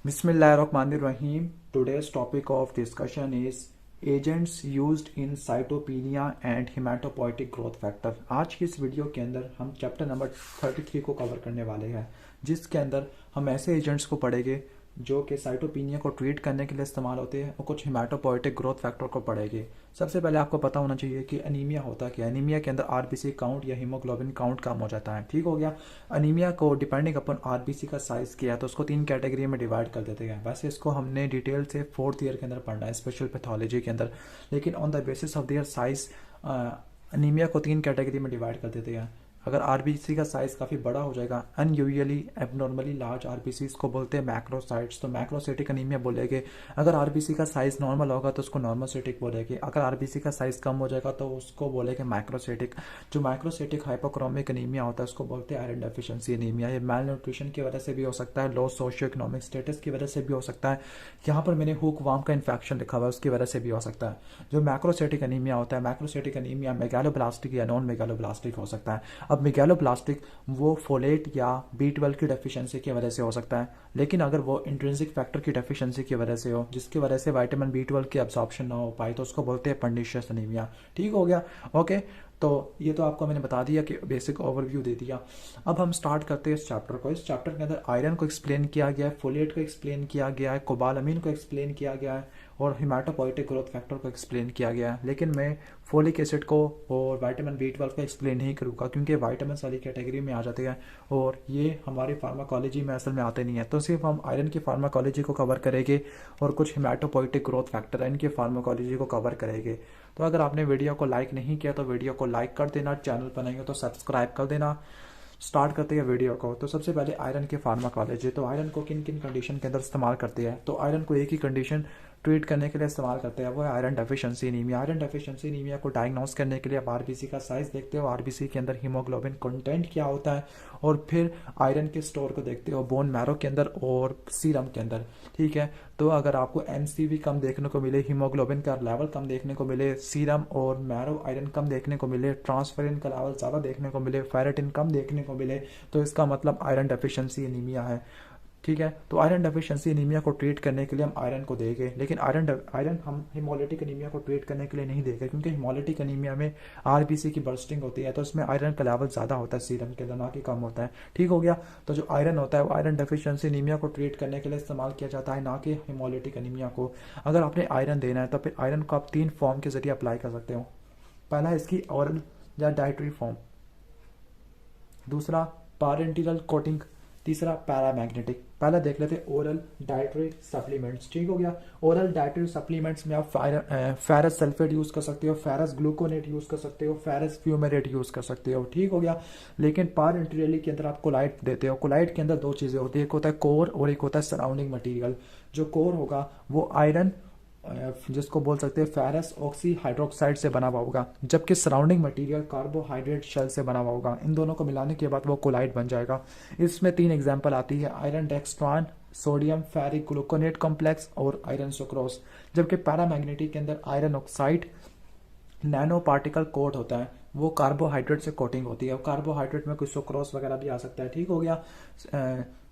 Bismillahirrahmanirrahim. Today's topic of discussion is agents used in cytopenia and hematopoietic growth factor. आज की इस video के अंदर हम चैप्टर नंबर 33 को कवर करने वाले हैं, जिसके अंदर हम ऐसे एजेंट्स को पढ़ेंगे जो कि साइटोपिनिया को ट्रीट करने के लिए इस्तेमाल होते हैं और कुछ हिमाटोपोइटिक ग्रोथ फैक्टर को पढ़ेंगे। सबसे पहले आपको पता होना चाहिए कि अनीमिया होता क्या है। अनीमिया के अंदर आरबीसी काउंट या हीमोग्लोबिन काउंट कम हो जाता है। ठीक हो गया। अनीमिया को डिपेंडिंग अपन आरबीसी का साइज किया तो उसको 3 कैटेगरी में डिवाइड कर देते हैं। वैसे इसको हमने डिटेल से 4th ईयर के अंदर पढ़ना है, स्पेशल पैथोलॉजी के अंदर, लेकिन on the basis of their size anaemia को 3 कैटेगरी में डिवाइड कर देते हैं। अगर आरबीसी का साइज काफ़ी बड़ा हो जाएगा, अनयूजुअली एबनॉर्मली लार्ज आरबीसी को बोलते हैं मैक्रोसाइट्स, तो मैक्रोसाइटिक अनीमिया बोलेंगे। अगर आरबीसी का साइज नॉर्मल होगा तो उसको नॉर्मोसाइटिक बोलेंगे। अगर आरबीसी का साइज कम हो जाएगा तो उसको बोलेंगे माइक्रोसाइटिक। जो माइक्रोसाइटिक हाइपोक्रोमिक अनीमिया होता है उसको बोलते हैं आयरन डेफिशिएंसी अनीमिया। ये मेल न्यूट्रिशन की वजह से भी हो सकता है, लो सोशियो इकोनॉमिक स्टेटस की वजह से भी हो सकता है। यहाँ पर मैंने हुक वार्म का इन्फेक्शन लिखा हुआ है, उसकी वजह से भी हो सकता है। जो मैक्रोसाइटिक अनीमिया होता है, मैक्रोसाइटिक अनीमिया मेगालोब्लास्टिक या नॉन मेगालोब्लास्टिक हो सकता है। अब मेगालोब्लास्टिक वो फोलेट या B12 की डेफिशिएंसी की वजह से हो सकता है, लेकिन अगर वो इंट्रिंसिक फैक्टर की डेफिशिएंसी की वजह से हो, जिसकी वजह से विटामिन B12 की एब्जॉर्प्शन ना हो पाए, तो उसको बोलते हैं पर्निशियस अनीमिया। ठीक हो गया। ओके, तो ये तो आपको मैंने बता दिया कि बेसिक ओवरव्यू दे दिया। अब हम स्टार्ट करते हैं इस चैप्टर को। इस चैप्टर के अंदर आयरन को एक्सप्लेन किया गया है, फोलेट को एक्सप्लेन किया गया है, कोबालामिन को एक्सप्लेन किया गया है और हिमाटोपोइटिक ग्रोथ फैक्टर को एक्सप्लेन किया गया है। लेकिन मैं फोलिक एसिड को और विटामिन B12 को एक्सप्लेन नहीं करूँगा, क्योंकि विटामिन वाली कैटेगरी में आ जाते हैं और ये हमारी फार्माकोलॉजी में असल में आते नहीं है। तो सिर्फ हम आयरन की फार्माकोलॉजी को कवर करेंगे और कुछ हिमाटोपोइटिक ग्रोथ फैक्टर है इनकी फार्माकोलॉजी को कवर करेंगे। तो अगर आपने वीडियो को लाइक नहीं किया तो वीडियो को लाइक कर देना, चैनल पर नहीं हो तो सब्सक्राइब कर देना। स्टार्ट करते हैं वीडियो को। तो सबसे पहले आयरन की फार्माकोलॉजी। तो आयरन को किन किन कंडीशन के अंदर इस्तेमाल करते हैं, तो आयरन को एक ही कंडीशन ट्रीट करने के लिए इस्तेमाल करते हैं, वो है iron deficiency anaemia. Iron deficiency anaemia को डायग्नोस करने के लिए आप आरबीसी का साइज देखते हो, आरबीसी के अंदर हीमोग्लोबिन कंटेंट क्या होता है, और फिर आयरन के स्टोर को देखते हो बोन मैरो के अंदर और सीरम के अंदर। ठीक है। तो अगर आपको एमसीवी कम देखने को मिले, हीमोग्लोबिन का लेवल कम देखने को मिले, सीरम और मैरो आयरन कम देखने को मिले, ट्रांसफेरिन का लेवल ज़्यादा देखने को मिले, फेरेटिन कम देखने को मिले, तो इसका मतलब आयरन डेफिशिएंसी एनीमिया है। ठीक है। तो आयरन डेफिशिएंसी एनीमिया को ट्रीट करने के लिए हम आयरन को देंगे, लेकिन आयरन हम हिमोलिटिक एनीमिया को ट्रीट करने के लिए नहीं देंगे, क्योंकि हिमोलिटिक एनीमिया में आरबीसी की बर्स्टिंग होती है, तो इसमें आयरन का लेवल ज़्यादा होता है सीरम के अंदर, ना कि कम होता है। ठीक हो गया। तो जो आयरन होता है वो आयरन डेफिशिएंसी एनीमिया को ट्रीट करने के लिए इस्तेमाल किया जाता है, ना कि हिमोलिटिक एनीमिया को। अगर आपने आयरन देना है तो फिर आयरन को आप 3 फॉर्म के जरिए अप्लाई कर सकते हो। पहला इसकी ऑरल या डाइटरी फॉर्म, दूसरा पारेंटिरल कोटिंग, तीसरा पैरामैग्नेटिक। पहला देख लेते हैं ओरल डाइटरी सप्लीमेंट्स। ठीक हो गया। ओरल डाइटरी सप्लीमेंट्स में आप फेरस सल्फेट यूज कर सकते हो, फेरस ग्लूकोनेट यूज कर सकते हो, फेरस फ्यूमेरेट यूज कर सकते हो। ठीक हो गया। लेकिन पारेंटिरली के अंदर आप कोलाइट देते हो। कोलाइट के अंदर 2 चीजें होती है, एक होता है कोर और एक होता है सराउंडिंग मटीरियल। जो कोर होगा वो आयरन जिसको बोल सकते हैं फेरस ऑक्सी हाइड्रोक्साइड से बना हुआ होगा, जबकि सराउंडिंग मटेरियल कार्बोहाइड्रेट शेल से बना हुआ होगा। इन दोनों को मिलाने के बाद वो कोलाइड बन जाएगा। इसमें 3 एग्जांपल आती है, iron dextran, sodium ferric gluconate complex और आयरन सुक्रोज। जबकि पैरामैग्नेटिक के अंदर iron oxide nano particle coat होता है, वो कार्बोहाइड्रेट से कोटिंग होती है। कार्बोहाइड्रेट में कुछ सुक्रोज वगैरह भी आ सकता है। ठीक हो गया।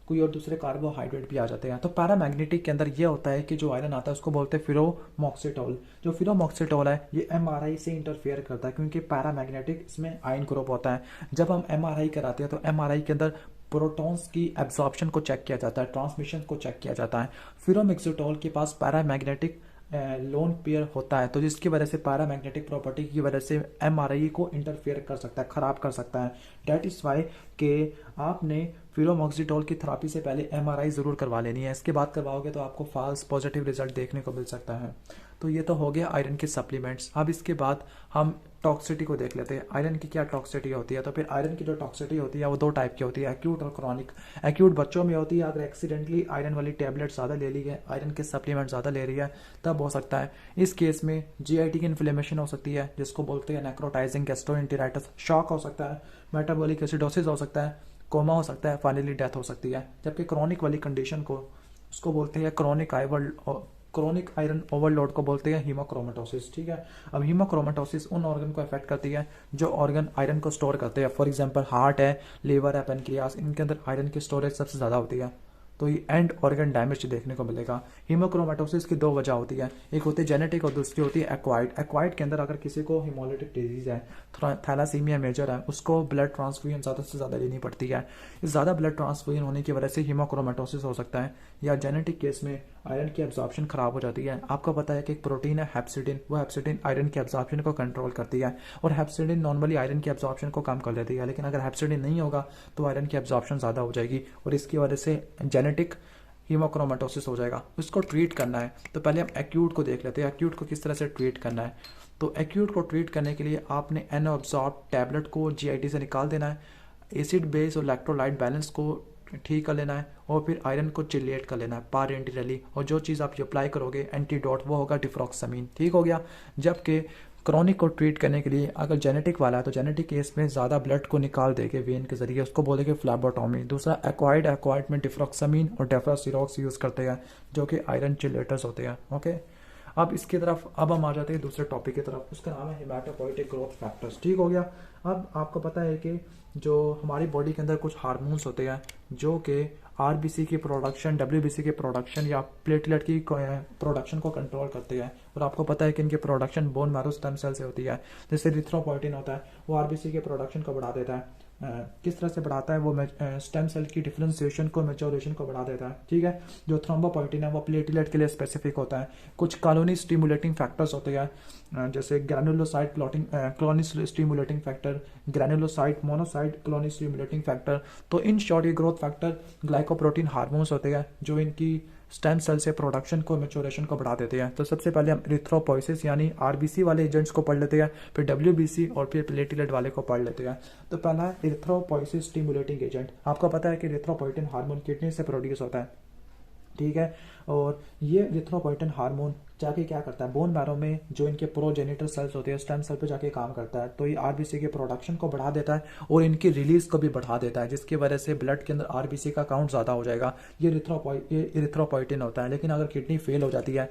कोई और दूसरे कार्बोहाइड्रेट भी आ जाते हैं। तो पैरामैग्नेटिक के अंदर ये होता है कि जो आयरन आता है उसको बोलते हैं फिरोमॉक्सिटोल। जो फिरोमॉक्सिटोल है ये एमआरआई से इंटरफेयर करता है, क्योंकि पैरामैग्नेटिक इसमें आयन ग्रुप होता है। जब हम एमआरआई कराते हैं तो एमआरआई के अंदर प्रोटॉन्स की एब्जॉर्प्शन को चेक किया जाता है, ट्रांसमिशन को चेक किया जाता है। फिरोमॉक्सिटोल के पास पैरामैग्नेटिक लोन पेयर होता है, तो जिसकी वजह से पैरामैग्नेटिक प्रॉपर्टी की वजह से एमआरआई को इंटरफेयर कर सकता है, खराब कर सकता है। डेट इज वाई कि आपने फिलोमॉक्सिटोल की थेरेपी से पहले एमआरआई जरूर करवा लेनी है। इसके बाद करवाओगे तो आपको फॉल्स पॉजिटिव रिजल्ट देखने को मिल सकता है। तो ये तो हो गया आयरन के सप्लीमेंट्स। अब इसके बाद हम टॉक्सिटी को देख लेते हैं, आयरन की क्या टॉक्सिटी होती है। तो फिर आयरन की जो टॉक्सिटी होती है वो 2 टाइप की होती है, एक्यूट और क्रॉनिक। एक्यूट बच्चों में होती है, अगर एक्सीडेंटली आयरन वाली टैबलेट ज़्यादा ले ली है, आयरन के सप्लीमेंट ज़्यादा ले रही है, तब हो सकता है। इस केस में जीआईटी की इन्फ्लेमेशन हो सकती है, जिसको बोलते हैं नेक्रोटाइजिंग गैस्ट्रोएंटेराइटिस, शॉक हो सकता है, मेटाबॉलिक एसिडोसिस हो सकता है, कोमा हो सकता है, फाइनली डेथ हो सकती है। जबकि क्रॉनिक वाली कंडीशन को उसको बोलते हैं क्रॉनिक आयरन ओवरलोड को बोलते हैं हीमोक्रोमेटोसिस। ठीक है। अब हीमोक्रोमेटोसिस उन ऑर्गन को अफेक्ट करती है जो ऑर्गन आयरन को स्टोर करते हैं। फॉर एग्जांपल हार्ट है, लीवर है, पेनक्रियास, इनके अंदर आयरन की स्टोरेज सबसे ज़्यादा होती है। तो ये एंड ऑर्गन डैमेज देखने को मिलेगा। हीमोक्रोमेटोसिस की दो वजह होती है, एक होती है जेनेटिक और दूसरी होती है एक्वायर्ड। एक्वायर्ड के अंदर अगर किसी को हिमोलिटिक डिजीज है, थैलासीमिया मेजर है, उसको ब्लड ट्रांसफ्यूजन ज़्यादा से ज़्यादा लेनी पड़ती है। इस ज़्यादा ब्लड ट्रांसफ्यूजन होने की वजह से हीमोक्रोमेटोसिस हो सकता है, या जेनेटिक केस में आयरन की एब्जॉर्प्शन खराब हो जाती है। आपको पता है कि एक प्रोटीन है हेप्सिडिन, वो हेप्सिडिन आयरन की एब्जॉर्प्शन को कंट्रोल करती है, और हेप्सिडिन नॉर्मली आयरन की एब्जॉर्प्शन को कम कर देती है। लेकिन अगर हेप्सिडिन नहीं होगा तो आयरन की एब्जॉर्प्शन ज़्यादा हो जाएगी, और इसकी वजह से जेनेटिक हीमोक्रोमेटोसिस हो जाएगा। उसको ट्रीट करना है तो पहले हम एक्यूट को देख लेते हैं, एक्यूट को किस तरह से ट्रीट करना है। तो एक्यूट को ट्रीट करने के लिए आपने एनोअब्जॉर्ब टैबलेट को जीआईटी से निकाल देना है, एसिड बेस और इलेक्ट्रोलाइट बैलेंस को ठीक कर लेना है, और फिर आयरन को चिलेट कर लेना है पारेंटरली, और जो चीज़ आप अप्लाई करोगे एंटीडोट वो होगा डिफ्रॉक्सामिन। ठीक हो गया। जबकि क्रॉनिक को ट्रीट करने के लिए अगर जेनेटिक वाला है तो जेनेटिक केस में ज़्यादा ब्लड को निकाल देंगे वेन के जरिए, उसको बोलेंगे फ्लैबोटॉमी। दूसरा एक्वायर्ड में डिफ्रॉक्सामिन और डेफ्रासिरोक्स यूज़ करते हैं, जो कि आयरन चिलेटर्स होते हैं। ओके, अब इसकी तरफ अब हम आ जाते हैं दूसरे टॉपिक की तरफ, उसका नाम है हिमेटोपोइटिक ग्रोथ फैक्टर्स। ठीक हो गया। अब आपको पता है कि जो हमारी बॉडी के अंदर कुछ हार्मोन्स होते हैं जो कि आरबीसी की प्रोडक्शन, डब्ल्यूबीसी की प्रोडक्शन या प्लेटलेट की प्रोडक्शन को कंट्रोल करते हैं, और आपको पता है कि इनकी production bone marrow stem cell से होती है। जैसे इरिथ्रोपोइटिन होता है, वो आरबीसी के प्रोडक्शन को बढ़ा देता है। किस तरह से बढ़ाता है वो, स्टेम सेल की डिफरेंशिएशन को, मैच्योरेशन को बढ़ा देता है। ठीक है। जो थ्रोम्बोपोइटिन है वो प्लेटलेट के लिए स्पेसिफिक होता है। कुछ कॉलोनी स्टिमुलेटिंग फैक्टर्स होते हैं, जैसे granulocyte colony stimulating factor, granulocyte monocyte colony stimulating factor. तो इन शॉर्ट ये ग्रोथ फैक्टर ग्लाइकोप्रोटीन हार्मोन्स होते हैं जो इनकी स्टेम सेल से प्रोडक्शन को, मैच्योरेशन को बढ़ा देते हैं। तो सबसे पहले हम इरिथ्रोपोइसिस यानी आरबीसी वाले एजेंट्स को पढ़ लेते हैं, फिर डब्ल्यूबीसी और फिर प्लेटलेट वाले को पढ़ लेते हैं। तो पहला है इरिथ्रोपोइसिस स्टिमुलेटिंग एजेंट। आपको पता है कि इरिथ्रोपोइटिन हार्मोन किडनी से प्रोड्यूस होता है। ठीक है। और ये इरिथ्रोपोइटिन हार्मोन जाके क्या करता है, बोन मैरो में जो इनके प्रोजेनिटर सेल्स होते हैं, स्टेम सेल पे जाके काम करता है। तो ये आरबीसी के प्रोडक्शन को बढ़ा देता है और इनकी रिलीज को भी बढ़ा देता है, जिसकी वजह से ब्लड के अंदर आरबीसी का काउंट ज़्यादा हो जाएगा। ये इरिथ्रोपोइटिन होता है। लेकिन अगर किडनी फेल हो जाती है,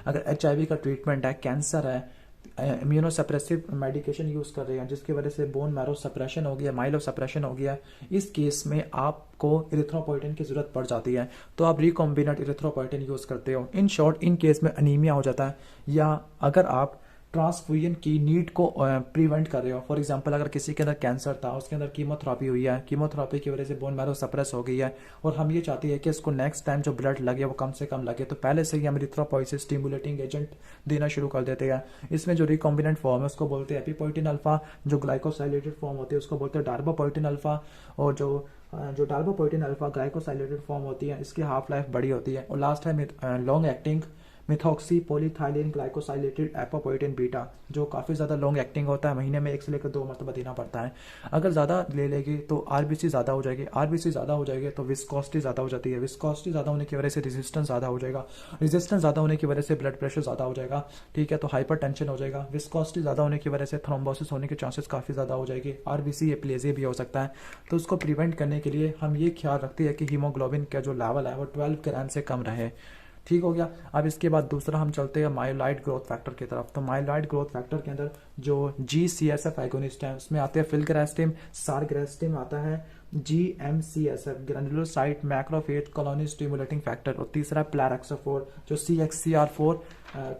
अगर एचआईवी का ट्रीटमेंट है, कैंसर है, इम्यूनो सप्रेसिव मेडिकेशन यूज़ कर रहे हैं जिसकी वजह से बोन मैरो सप्रेशन हो गया, माइलो सप्रेशन हो गया, इस केस में आपको इरिथ्रोपोइटिन की जरूरत पड़ जाती है। तो आप रिकॉम्बिनेंट इरिथ्रोपोइटिन यूज़ करते हो। इन शॉर्ट इन केस में अनीमिया हो जाता है, या अगर आप ट्रांसफ्यूजन की नीड को प्रिवेंट कर रहे हो। फॉर एग्जांपल अगर किसी के अंदर कैंसर था, उसके अंदर कीमोथेरेपी हुई है, कीमोथेरेपी की वजह से बोन मैरो सप्रेस हो गई है, और हम ये चाहते हैं कि इसको नेक्स्ट टाइम जो ब्लड लगे वो कम से कम लगे, तो पहले से ही हम इरिथ्रोपोइसिस स्टिमुलेटिंग एजेंट देना शुरू कर देते हैं। इसमें जो रिकॉम्बिनेंट फॉर्म है उसको बोलते हैं एपिपोइटिन अल्फा, जो ग्लाइकोसाइलेटेड फॉर्म होती है उसको बोलते हैं डार्बोपोइटिन अल्फा, और जो डार्बोपोइटिन अल्फा ग्लाइकोसाइलेटेड फॉर्म होती है इसकी हाफ लाइफ बड़ी होती है। और लास्ट है long acting methoxy polyethylene glycosylated epoetin beta, जो काफ़ी ज़्यादा लॉन्ग एक्टिंग होता है, महीने में 1 से लेकर 2 मरतबा देना पड़ता है। अगर ज़्यादा ले लेगी तो आरबीसी ज़्यादा हो जाएगी, आरबीसी ज़्यादा हो जाएगी तो विस्कोसिटी ज़्यादा हो जाती है, विस्कोसिटी ज़्यादा होने की वजह से रेजिस्टेंस ज़्यादा हो जाएगा, रेजिस्टेंस ज़्यादा होने की वजह से ब्लड प्रेशर ज़्यादा हो जाएगा। ठीक है। तो हाइपर टेंशन हो जाएगा, विस्कोसिटी ज़्यादा होने की वजह से थ्रोम्बोसिस होने के चांसेस काफ़ी ज़्यादा हो जाएगी, आरबीसी एप्लेजिया भी हो सकता है। तो उसको प्रिवेंट करने के लिए हम ये ख्याल रखते हैं कि हीमोग्लोबिन का जो लेवल है वो 12 ग्राम से कम रहे। ठीक हो गया। अब इसके बाद दूसरा हम चलते हैं माइलोइड ग्रोथ फैक्टर की तरफ। तो माइलोइड ग्रोथ फैक्टर के अंदर जो GCSF एगोनिस्ट है उसमें आते हैं फिल्ग्रास्टिम, सारग्रास्टिम आता है, GMCSF granulocyte macrophage colony stimulating factor, और तीसरा प्लेरेक्सोफोर जो CXCR4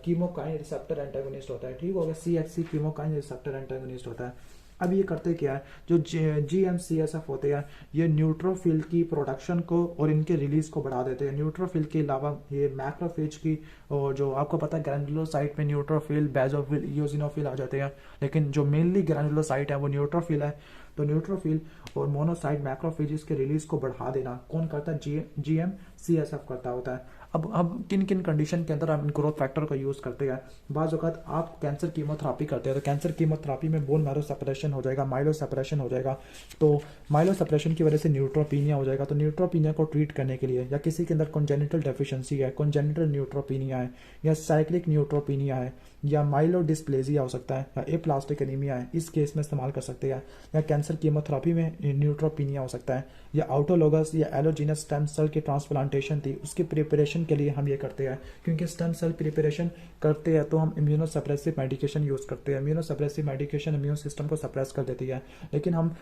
कीमोकाइन रिसेप्टर एंटागोनिस्ट होता है। ठीक हो गया। CXC कीमोकाइन रिसेप्टर एंटागोनिस्ट होता है। अब ये करते क्या है, जो GMCSF होते हैं ये न्यूट्रोफिल की प्रोडक्शन को और इनके रिलीज को बढ़ा देते हैं। न्यूट्रोफिल के अलावा ये मैक्रोफेज की, और जो आपको पता है ग्रैनुलोसाइट में न्यूट्रोफिल, बेजोफिल, इओसिनोफिल आ जाते हैं, लेकिन जो मेनली ग्रैनुलोसाइट है वो न्यूट्रोफिल है। तो न्यूट्रोफिल और मोनोसाइट मैक्रोफेजेस के रिलीज को बढ़ा देना कौन करता है, GMCSF करता होता है। अब किन किन कंडीशन के अंदर हम ग्रोथ फैक्टर का यूज करते हैं, बाज़ वक़्त आप कैंसर कीमोथेरेपी करते हैं तो कैंसर कीमोथेरेपी में बोन मैरो सप्रेशन हो जाएगा, माइलो सप्रेशन हो जाएगा, तो माइलो सप्रेशन की वजह से न्यूट्रोपीनिया हो जाएगा। तो न्यूट्रोपीनिया को ट्रीट करने के लिए, या किसी के अंदर कॉन्जेनिटल डेफिशिएंसी है, कॉन्जेनिटल न्यूट्रोपीनिया है, या साइक्लिक न्यूट्रोपीनिया है, या माइलो डिस्प्लेजिया हो सकता है, या एप्लास्टिक एनीमिया है, इस केस में इस्तेमाल कर सकते हैं। या कैंसर कीमोथेरेपी में न्यूट्रोपिनिया हो सकता है, या ऑटोलोगस या एलोजीनस स्टेम सेल की ट्रांसप्लांटेशन थी, उसकी प्रिपरेशन के लिए हम ये करते हैं। क्योंकि स्टेम सेल प्रिपरेशन करते हैं तो हम इम्यूनोसप्रेसिव मेडिकेशन यूज़ करते हैं। इम्यूनोसप्रेसिव मेडिकेशन इम्यून सिस्टम को सप्रेस कर देती है, लेकिन हम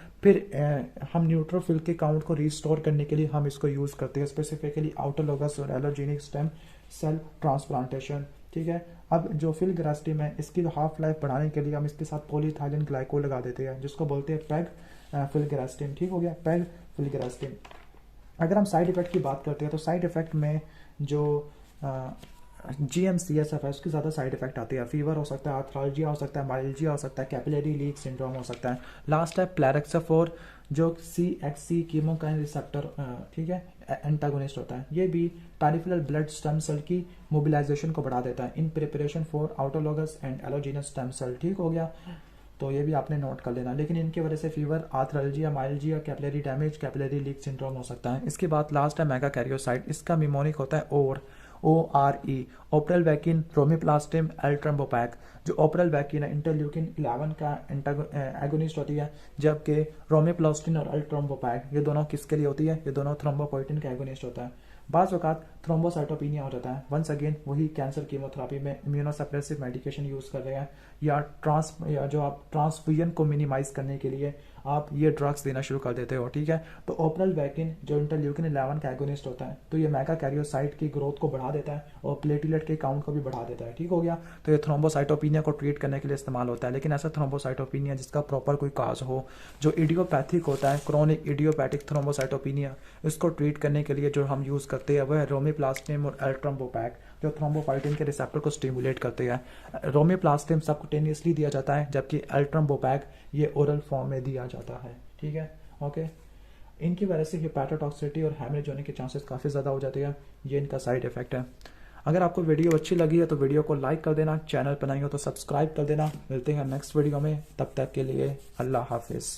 न्यूट्रोफिल के काउंट को रिस्टोर करने के लिए हम इसको यूज़ करते हैं, स्पेसिफिकली ऑटोलोगस और एलोजेनिक स्टेम सेल ट्रांसप्लांटेशन। ठीक है। अब जो फिलग्रास्टिम है, इसकी हाफ लाइफ बढ़ाने के लिए हम इसके साथ पॉलीइथाइलिन ग्लाइकोल लगा देते हैं, जिसको बोलते हैं पैग फिलग्रास्टिम। ठीक हो गया, पैग फिलग्रास्टिम। अगर हम साइड इफेक्ट की बात करते हैं तो साइड इफेक्ट में जो GM-CSF है उसके ज़्यादा साइड इफेक्ट आते हैं। फीवर हो सकता है, आर्थरालजिया हो सकता है, माइल्जिया हो सकता है, कैपिलरी लीक सिंड्रोम हो सकता है। लास्ट है प्लेरेक्साफोर, जो CXC कीमोकाइन रिसेप्टर ठीक है एंटागोनिस्ट होता है। ये भी पेरिफेरल ब्लड स्टेम सेल की मोबिलाइजेशन को बढ़ा देता है in preparation for autologous and allogeneic stem cell. ठीक हो गया, तो ये भी आपने नोट कर लेना। लेकिन इनकी वजह से fever, arthralgia, myalgia, capillary damage, capillary leak syndrome हो सकता है। इसके बाद लास्ट है मेगाकैरियोसाइट। इसका मिमोनिक होता है ORE, ओपरल वैकिन, रोमिप्लास्टिम, एल्ट्रम्बोपैक। जो ओपरल वैकिन है इंटरल्यूकिन 11 का एगोनिस्ट होती है, जबकि रोमिप्लास्टिन और एल्ट्रम्बोपैक ये दोनों किसके लिए होती है? ये दोनों थ्रोम्बोपोइटिन का एगोनिस्ट होता है। बाज़ वक़्त थ्रोम्बोसाइटोपिनिया हो जाता है। वंस अगेन वही कैंसर कीमोथेरेपी में इम्यूनोसप्रेसिव मेडिकेशन यूज़ कर रहे हैं, या जो आप ट्रांसफ्यूजन को मिनिमाइज करने के लिए आप ये ड्रग्स देना शुरू कर देते हो। ठीक है। तो ओपरल वैकिन जो इंटरल्यूकिन 11 का एगोनिस्ट होता है, तो ये मेगाकैरियोसाइट की ग्रोथ को बढ़ा देता है और प्लेटलेट के काउंट को भी बढ़ा देता है। ठीक हो गया। तो ये थ्रोम्बोसाइटोपिनिया को ट्रीट करने के लिए इस्तेमाल होता है। लेकिन ऐसा थ्रोम्बोसाइटोपिनिया जिसका प्रॉपर कोई काज हो, जो इडियोपैथिक होता है, क्रोनिक इडियोपैथिक थ्रोम्बोसाइटोपिनिया, इसको ट्रीट करने के लिए जो हम यूज़ करते हैं वह है रोमिप्लास्टिम और एल्ट्रम्बोपैक, जो थ्रोम्बोफाइटिन के रिसेप्टर को स्टिमुलेट करते हैं। रोमिप्लास्टिम सबकुटेनियसली दिया जाता है, जबकि एल्ट्रम्बोपैक ये ओरल फॉर्म में दिया जाता है। ठीक है, ओके। इनकी वजह से हेपेटोटॉक्सिसिटी और हैमरेज होने के चांसेस काफ़ी ज़्यादा हो जाते हैं। ये इनका साइड इफेक्ट है। अगर आपको वीडियो अच्छी लगी है तो वीडियो को लाइक कर देना, चैनल पर नहीं हो तो सब्सक्राइब कर देना। मिलते हैं नेक्स्ट वीडियो में, तब तक के लिए अल्लाह हाफिज़।